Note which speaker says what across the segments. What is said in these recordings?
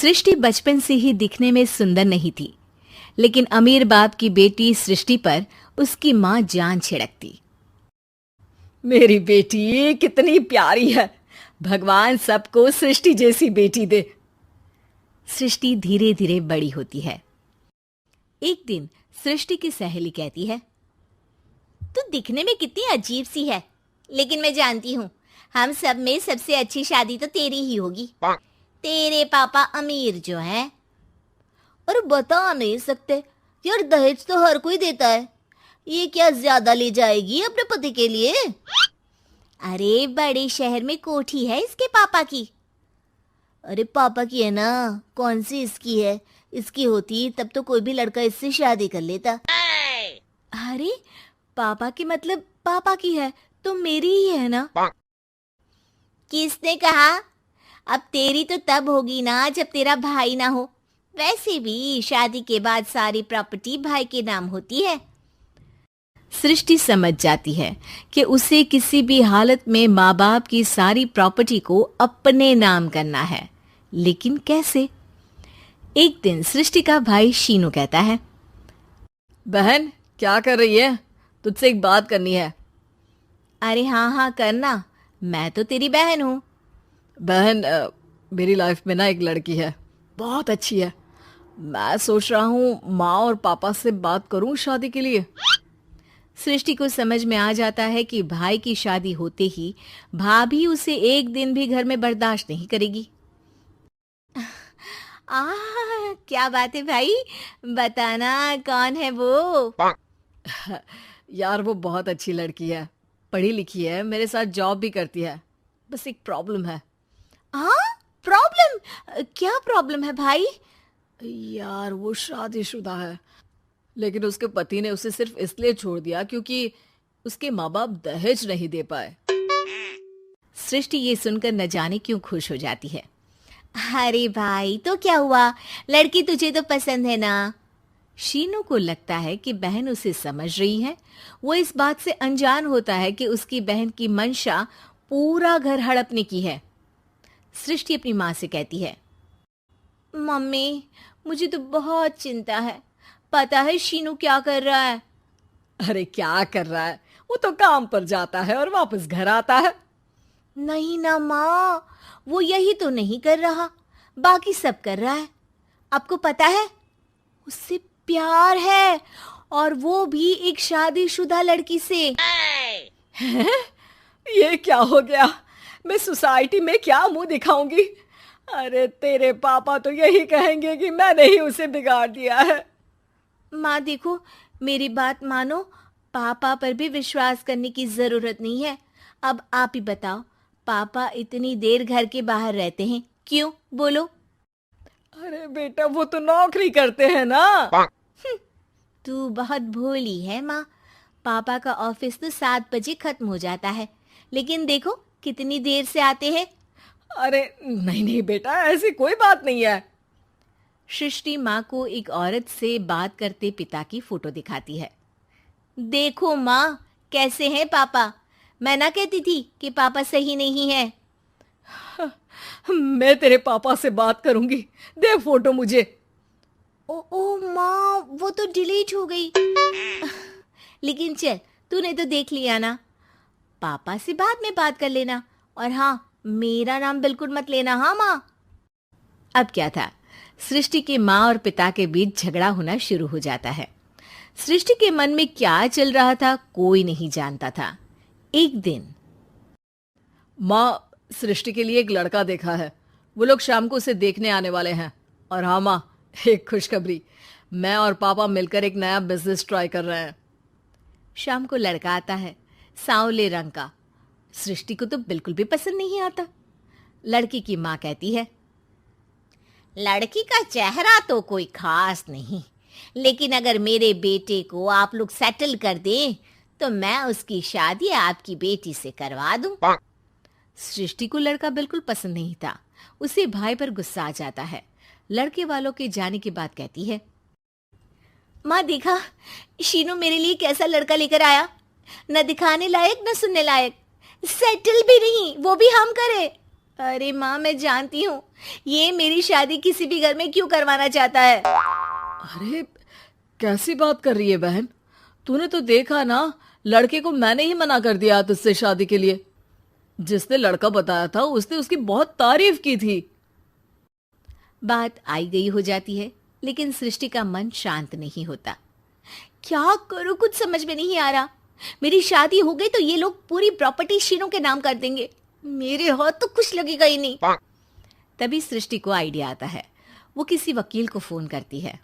Speaker 1: सृष्टि बचपन से ही दिखने में सुंदर नहीं थी, लेकिन अमीर बाप की बेटी सृष्टि पर उसकी माँ जान छिड़कती।
Speaker 2: मेरी बेटी कितनी प्यारी है, भगवान सबको सृष्टि जैसी बेटी दे।
Speaker 1: सृष्टि धीरे धीरे बड़ी होती है। एक दिन सृष्टि की सहेली कहती है,
Speaker 3: तू दिखने में कितनी अजीब सी है, लेकिन मैं जानती हूँ हम सब में सबसे अच्छी शादी तो तेरी ही होगी। तेरे पापा अमीर जो हैं। और बता नहीं सकते यार, दहेज तो हर कोई देता है, ये क्या ज्यादा ले जाएगी अपने पति के लिए? अरे बड़े शहर में कोठी है इसके पापा की। अरे पापा की है ना, कौन सी इसकी है? इसकी होती तब तो कोई भी लड़का इससे शादी कर लेता।
Speaker 1: अरे पापा की मतलब पापा की है तो मेरी ही है ना?
Speaker 3: किसने कहा? अब तेरी तो तब होगी ना जब तेरा भाई ना हो। वैसे भी शादी के बाद सारी प्रॉपर्टी भाई के नाम होती है।
Speaker 1: सृष्टि समझ जाती है कि उसे किसी भी हालत में माँ बाप की सारी प्रॉपर्टी को अपने नाम करना है, लेकिन कैसे? एक दिन सृष्टि का भाई शीनू कहता है,
Speaker 2: बहन क्या कर रही है? तुझसे एक बात करनी है।
Speaker 1: अरे हाँ करना, मैं तो तेरी बहन हूँ।
Speaker 2: बहन मेरी लाइफ में ना एक लड़की है, बहुत अच्छी है। मैं सोच रहा हूँ माँ और पापा से बात करूँ शादी के लिए।
Speaker 1: सृष्टि को समझ में आ जाता है कि भाई की शादी होते ही भाभी उसे एक दिन भी घर में बर्दाश्त नहीं करेगी।
Speaker 3: क्या बात है भाई, बताना कौन है वो?
Speaker 2: यार वो बहुत अच्छी लड़की है, पढ़ी लिखी है, मेरे साथ जॉब भी करती है। बस एक प्रॉब्लम है।
Speaker 3: प्रॉब्लम? क्या प्रॉब्लम है भाई?
Speaker 2: यार वो शादीशुदा है, लेकिन उसके पति ने उसे सिर्फ इसलिए छोड़ दिया क्योंकि उसके माँ बाप दहेज नहीं दे पाए।
Speaker 1: सृष्टि ये सुनकर न जाने क्यों खुश हो जाती है।
Speaker 3: अरे भाई तो क्या हुआ, लड़की तुझे तो पसंद है ना?
Speaker 1: शीनू को लगता है कि बहन उसे समझ रही है। वो इस बात से अनजान होता है कि उसकी बहन की मंशा पूरा घर हड़पने की है। सृष्टि अपनी माँ से कहती है,
Speaker 3: मम्मी मुझे तो बहुत चिंता है। पता है शीनू क्या कर रहा है?
Speaker 2: अरे क्या कर रहा है? वो तो काम पर जाता है और वापस घर आता है।
Speaker 3: नहीं ना माँ, वो यही तो नहीं कर रहा, बाकी सब कर रहा है। आपको पता है उससे प्यार है, और वो भी एक शादीशुदा लड़की से।
Speaker 2: ये क्या हो गया? मैं सोसाइटी में क्या मुंह दिखाऊंगी? अरे तेरे पापा तो यही कहेंगे कि मैंने ही उसे बिगाड़ दिया है।
Speaker 3: माँ देखो, मेरी बात मानो, पापा पर भी विश्वास करने की जरूरत नहीं है। अब आप ही बताओ, पापा इतनी देर घर के बाहर रहते हैं क्यों? बोलो।
Speaker 2: अरे बेटा वो तो नौकरी करते हैं ना।
Speaker 3: तू बहुत भोली है माँ। पापा का ऑफिस तो 7 बजे खत्म हो जाता है, लेकिन देखो कितनी देर से आते हैं।
Speaker 2: अरे नहीं बेटा, ऐसी कोई बात नहीं है।
Speaker 1: सृष्टि माँ को एक औरत से बात करते पिता की फोटो दिखाती है।
Speaker 3: देखो माँ कैसे हैं पापा, मैं ना कहती थी कि पापा सही नहीं है।
Speaker 2: मैं तेरे पापा से बात करूंगी, दे फोटो मुझे।
Speaker 3: ओ माँ, वो तो डिलीट हो गई। लेकिन चल, तूने तो देख लिया ना, पापा से बाद में बात कर लेना। और हाँ, मेरा नाम बिल्कुल मत लेना। हाँ माँ।
Speaker 1: अब क्या था, सृष्टि के माँ और पिता के बीच झगड़ा होना शुरू हो जाता है। सृष्टि के मन में क्या चल रहा था कोई नहीं जानता था। एक दिन,
Speaker 2: माँ सृष्टि के लिए एक लड़का देखा है, वो लोग शाम को उसे देखने आने वाले हैं। और हाँ माँ, एक खुशखबरी, मैं और पापा मिलकर एक नया बिजनेस ट्राई कर रहे हैं।
Speaker 1: शाम को लड़का आता है, सांवले रंग का। सृष्टि को तो बिल्कुल भी पसंद नहीं आता। लड़की की माँ कहती है,
Speaker 3: लड़की का चेहरा तो कोई खास नहीं, लेकिन अगर मेरे बेटे को आप लोग सेटल कर दें तो मैं उसकी शादी आपकी बेटी से करवा दूं।
Speaker 1: सृष्टि को लड़का बिल्कुल पसंद नहीं था। उसे भाई पर गुस्सा आ जाता है। लड़के वालों के जाने के बाद कहती है,
Speaker 3: माँ देखा शीनू मेरे लिए कैसा लड़का लेकर आया, न दिखाने लायक न सुनने लायक, सेटल भी नहीं, वो भी हम करे। अरे माँ मैं जानती हूँ ये मेरी शादी किसी भी घर में क्यों करवाना चाहता है?
Speaker 2: अरे कैसी बात कर रही है बहन, तूने तो देखा ना, लड़के को मैंने ही मना कर दिया तुझसे शादी के लिए। जिसने लड़का बताया था उसने उसकी बहुत तारीफ की थी।
Speaker 1: बात आई गई हो जाती है, लेकिन सृष्टि का मन शांत नहीं होता।
Speaker 3: क्या करूं, कुछ समझ में नहीं आ रहा। मेरी शादी हो गई तो ये लोग पूरी प्रॉपर्टी शीनू के नाम कर देंगे, मेरे हाथ तो कुछ लगेगा ही नहीं।
Speaker 1: तभी सृष्टि को आइडिया आता है। वो किसी वकील को फोन करती है।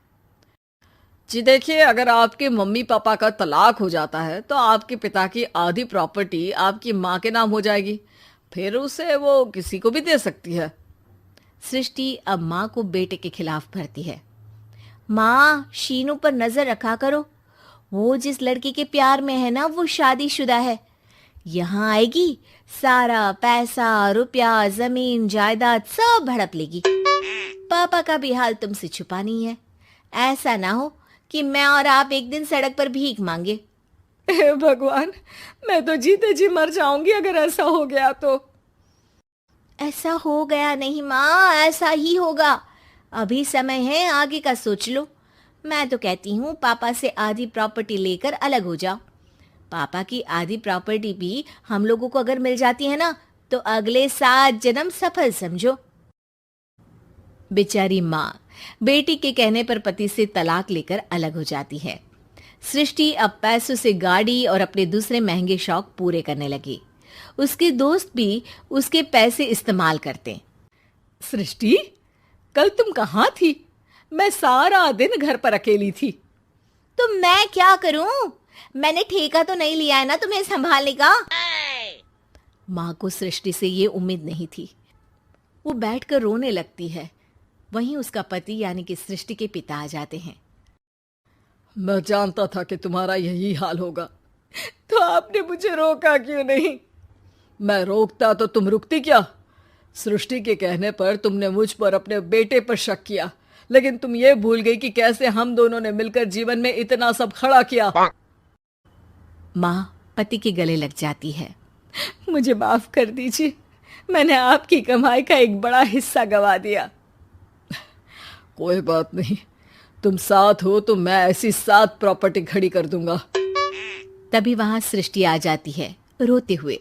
Speaker 2: जी देखिए, अगर आपके मम्मी पापा का तलाक हो जाता है तो आपके पिता की आधी प्रॉपर्टी आपकी माँ के नाम हो जाएगी, फिर उसे वो किसी को भी दे सकती है।
Speaker 1: सृष्टि अब माँ को बेटे के खिलाफ भरती है।
Speaker 3: माँ, शीनू पर नजर रखा करो, वो जिस लड़की के प्यार में है ना वो शादीशुदा है। यहाँ आएगी, सारा पैसा रुपया जमीन जायदाद सब हड़प लेगी। पापा का भी हाल तुमसे छुपा नहीं है। ऐसा ना हो कि मैं और आप एक दिन सड़क पर भीख मांगे।
Speaker 2: हे भगवान, मैं तो जीते जी मर जाऊंगी अगर ऐसा हो गया तो।
Speaker 3: ऐसा हो गया नहीं माँ, ऐसा ही होगा। अभी समय है, आगे का सोच लो। मैं तो कहती हूँ पापा से आधी प्रॉपर्टी लेकर अलग हो जाओ। पापा की आधी प्रॉपर्टी भी हम लोगों को अगर मिल जाती है ना तो अगले 7 जन्म सफल समझो।
Speaker 1: बेचारी माँ बेटी के कहने पर पति से तलाक लेकर अलग हो जाती है। सृष्टि अब पैसों से गाड़ी और अपने दूसरे महंगे शौक पूरे करने लगी। उसके दोस्त भी उसके पैसे इस्तेमाल करते।
Speaker 2: सृष्टि, कल तुम कहाँ थी? मैं सारा दिन घर पर अकेली थी।
Speaker 3: तो मैं क्या करूं? मैंने ठेका तो नहीं लिया है ना तुम्हें संभालने का।
Speaker 1: माँ को सृष्टि से ये उम्मीद नहीं थी। वो बैठकर रोने लगती है। वहीं उसका पति यानी कि सृष्टि के पिता आ जाते हैं।
Speaker 2: मैं जानता था कि तुम्हारा यही हाल होगा, तो आपने मुझे रोका क्यों नहीं? मैं रोकता तो तुम रुकती क्या? सृष्टि के कहने पर तुमने मुझ पर अपने बेटे पर शक किया, लेकिन तुम ये भूल गई कि कैसे हम दोनों ने मिलकर जीवन में इतना सब खड़ा किया।
Speaker 1: माँ पति के गले लग जाती है।
Speaker 2: मुझे माफ कर दीजिए, मैंने आपकी कमाई का एक बड़ा हिस्सा गवा दिया। कोई बात नहीं, तुम साथ हो तो मैं ऐसी 7 प्रॉपर्टी खड़ी कर दूंगा।
Speaker 1: तभी वहां सृष्टि आ जाती है रोते हुए।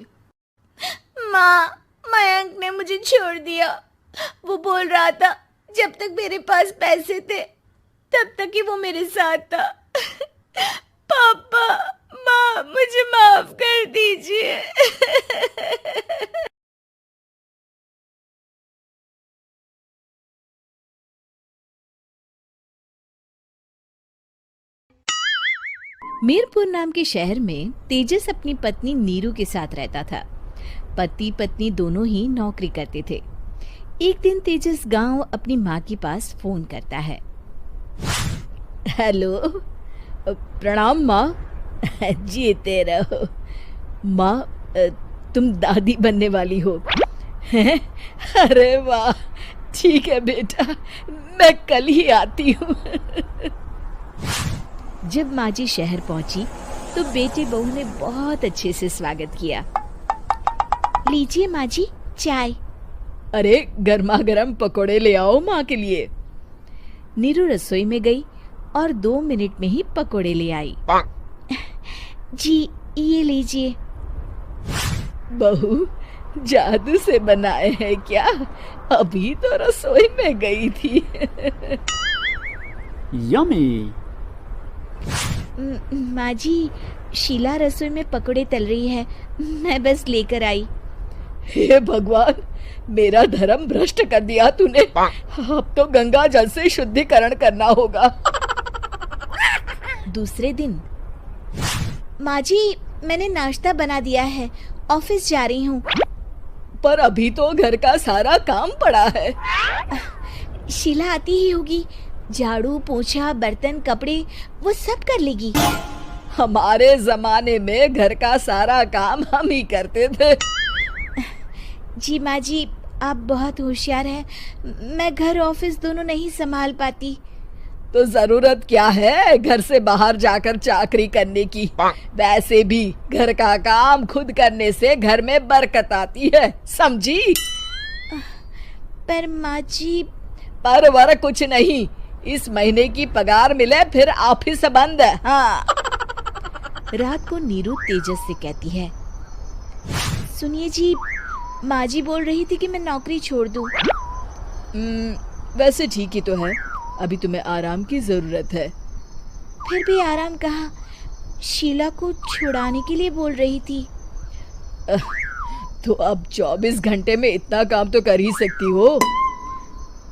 Speaker 3: माँ, मयंक ने मुझे छोड़ दिया। वो बोल रहा था जब तक मेरे पास पैसे थे तब तक ही वो मेरे साथ था। पापा, माँ, मुझे माफ कर दीजिए।
Speaker 1: मीरपुर नाम के शहर में तेजस अपनी पत्नी नीरू के साथ रहता था। पति पत्नी दोनों ही नौकरी करते थे। एक दिन तेजस गांव अपनी माँ के पास फोन करता है।
Speaker 2: हेलो, प्रणाम माँ।
Speaker 1: जीते रहो माँ, तुम दादी बनने वाली हो।
Speaker 2: अरे वाह, ठीक है बेटा, मैं कल ही आती हूँ।
Speaker 1: जब माँ जी शहर पहुंची तो बेटे बहू ने बहुत अच्छे से स्वागत किया।
Speaker 3: लीजिए माँ जी चाय।
Speaker 2: अरे गर्मा गर्म पकोड़े ले आओ माँ के लिए।
Speaker 1: नीरू रसोई में गई और 2 मिनट में ही पकोड़े ले आई।
Speaker 3: जी ये लीजिए।
Speaker 2: बहू जादू से बनाए हैं क्या? अभी तो रसोई में गई थी।
Speaker 4: यम्मी।
Speaker 3: माँ जी, शीला रसोई में पकोड़े तल रही है, मैं बस लेकर आई।
Speaker 2: हे भगवान, मेरा धर्म भ्रष्ट कर दिया तूने। अब तो गंगा जल से शुद्धिकरण करना होगा।
Speaker 3: दूसरे दिन, माँ जी मैंने नाश्ता बना दिया है, ऑफिस जा रही हूँ।
Speaker 2: पर अभी तो घर का सारा काम पड़ा है।
Speaker 3: शीला आती ही होगी, झाड़ू पोछा बर्तन कपड़े वो सब कर लेगी।
Speaker 2: हमारे जमाने में घर का सारा काम हम ही करते थे।
Speaker 3: जी माँ जी, आप बहुत होशियार हैं, मैं घर ऑफिस दोनों नहीं संभाल पाती।
Speaker 2: तो जरूरत क्या है घर से बाहर जाकर चाकरी करने की? वैसे भी घर का काम खुद करने से घर में बरकत आती है, समझी?
Speaker 3: पर माँ जी।
Speaker 2: पर वर कुछ नहीं, इस महीने की पगार मिले फिर ऑफिस बंद। हाँ।
Speaker 1: रात को नीरू तेजस से कहती है,
Speaker 3: सुनिए जी, माँ जी बोल रही थी कि मैं नौकरी छोड़ दूं।
Speaker 2: वैसे ठीक ही तो है, अभी तुम्हें आराम की जरूरत है।
Speaker 3: फिर भी आराम कहाँ, शीला को छुड़ाने के लिए बोल रही थी।
Speaker 2: तो अब 24 घंटे में इतना काम तो कर ही सकती हो।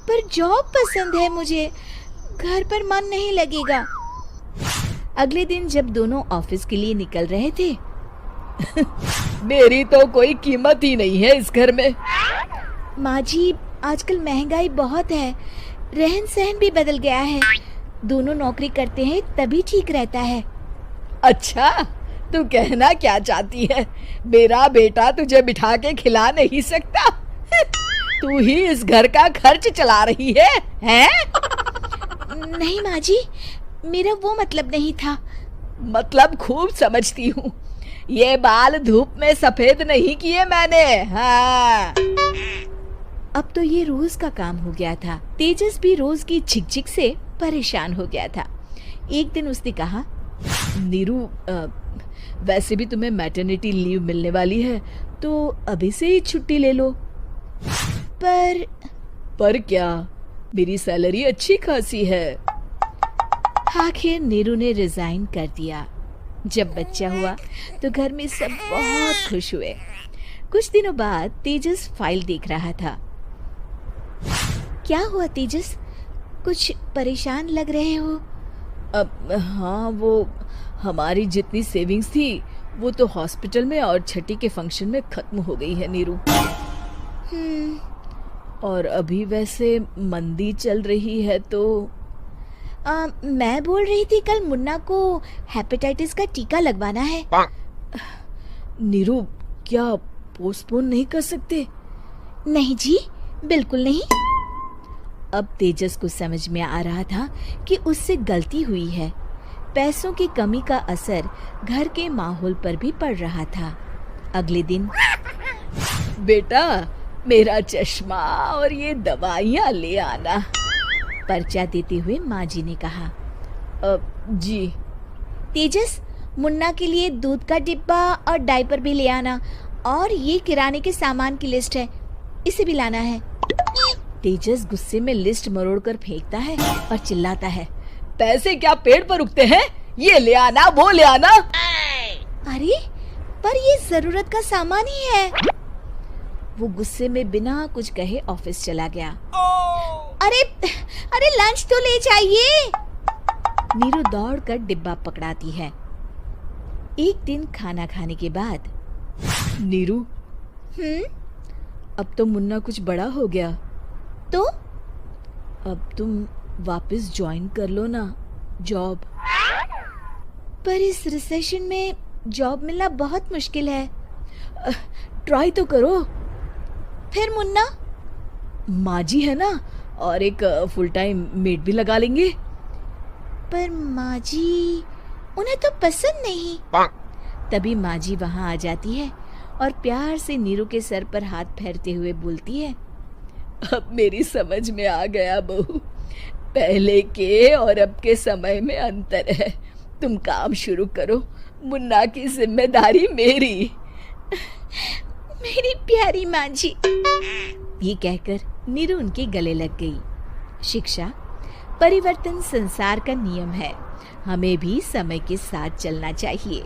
Speaker 3: पर जॉब पसंद है मुझे, घर पर मन नहीं लगेगा।
Speaker 1: अगले दिन जब दोनों ऑफिस के लिए निकल रहे थे,
Speaker 2: मेरी तो कोई कीमत ही नहीं है इस घर में।
Speaker 3: माँ जी, आजकल महंगाई बहुत है, रहन सहन भी बदल गया है। दोनों नौकरी करते हैं तभी ठीक रहता है।
Speaker 2: अच्छा, तू कहना क्या चाहती है? मेरा बेटा तुझे बिठा के खिला नहीं सकता? तू ही इस घर का खर्च चला रही है, हैं?
Speaker 3: नहीं माँ जी, मेरा वो मतलब नहीं था।
Speaker 2: मतलब खूब समझती हूँ, ये बाल धूप में सफेद नहीं किए मैंने। हाँ।
Speaker 1: अब तो ये रोज का काम हो गया था। तेजस भी रोज की झिकझिक से परेशान हो गया था। एक दिन उसने कहा,
Speaker 2: नीरू, वैसे भी तुम्हें मैटरनिटी लीव मिलने वाली है, तो अभी से ही छुट्टी ले लो। पर क्या, मेरी सैलरी अच्छी खासी है।
Speaker 1: आखिर नीरू ने रिजाइन कर दिया। जब बच्चा हुआ तो घर में सब बहुत खुश हुए। कुछ दिनों बाद तेजस फाइल देख रहा था। क्या हुआ तेजस, कुछ परेशान लग रहे हो?
Speaker 2: हाँ, वो हमारी जितनी सेविंग्स थी वो तो हॉस्पिटल में और छठी के फंक्शन में खत्म हो गई है नीरू। और अभी वैसे मंदी चल रही है तो
Speaker 3: मैं बोल रही थी कल मुन्ना को हेपेटाइटिस का टीका लगवाना है।
Speaker 2: नीरू, क्या पोस्टपोन नहीं कर सकते?
Speaker 3: नहीं जी, बिल्कुल नहीं।
Speaker 1: अब तेजस को समझ में आ रहा था कि उससे गलती हुई है। पैसों की कमी का असर घर के माहौल पर भी पड़ रहा था। अगले दिन,
Speaker 2: बेटा, मेरा चश्मा और ये दवाइयाँ ले आना,
Speaker 1: पर्चा देते हुए माँ जी ने कहा।
Speaker 2: जी।
Speaker 3: तेजस, मुन्ना के लिए दूध का डिब्बा और डायपर भी ले आना, और ये किराने के सामान की लिस्ट है, इसे भी लाना है।
Speaker 1: तेजस गुस्से में लिस्ट मरोड़कर फेंकता है और चिल्लाता है,
Speaker 2: पैसे क्या पेड़ पर उगते हैं? ये ले आना, वो ले आना।
Speaker 3: अरे, पर ये जरूरत का सामान ही है।
Speaker 1: वो गुस्से में बिना कुछ कहे ऑफिस चला गया।
Speaker 3: अरे लंच तो ले जाइए।
Speaker 1: नीरू दौड़कर डिब्बा पकड़ाती है। एक दिन खाना खाने के बाद,
Speaker 2: नीरू, अब तो मुन्ना कुछ बड़ा हो गया,
Speaker 3: तो
Speaker 2: अब तुम वापस ज्वाइन कर लो ना जॉब।
Speaker 3: पर इस रिसेशन में जॉब मिलना बहुत मुश्किल है।
Speaker 2: ट्राई तो करो।
Speaker 3: फिर मुन्ना?
Speaker 2: माँ जी है ना, और एक फुल टाइम मेड भी लगा लेंगे।
Speaker 3: पर माँ जी, उन्हें तो पसंद नहीं।
Speaker 1: तभी माँ जी वहाँ आ जाती है और प्यार से नीरू के सर पर हाथ फेरते हुए बोलती है,
Speaker 2: अब मेरी समझ में आ गया बहू, पहले के और अब के समय में अंतर है। तुम काम शुरू करो, मुन्ना की जिम्मेदारी मेरी।
Speaker 3: मेरी प्यारी माँ जी।
Speaker 1: ये कहकर नीरू उनके गले लग गई। शिक्षा, परिवर्तन संसार का नियम है, हमें भी समय के साथ चलना चाहिए।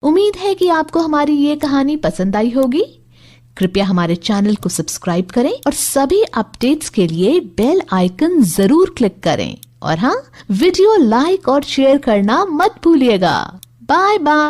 Speaker 4: उम्मीद है कि आपको हमारी ये कहानी पसंद आई होगी। कृपया हमारे चैनल को सब्सक्राइब करें और सभी अपडेट्स के लिए बेल आइकन जरूर क्लिक करें। और हाँ, वीडियो लाइक और शेयर करना मत भूलिएगा। Bye bye.